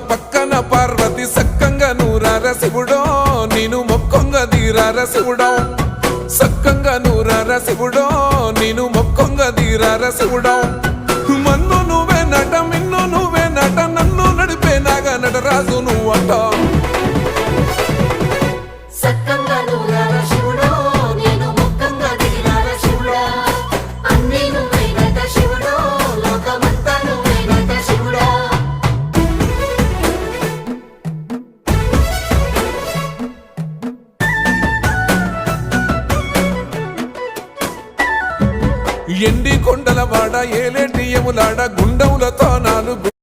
పక్కన పార్వతి సక్కంగా నూరార శివుడో నేను మొక్కంగా తీరార శివుడో సక్కంగా నూరార శివుడో నేను మొక్కంగా తీరార శివుడో మన్ను నువ్వే నట మిన్ను నువ్వే నట నన్ను నడిపే నాగా నటరాజు నువ్వంట ఎండి కొండల వాడ ఏలేటి యములాడ గుండములతో నాలుగు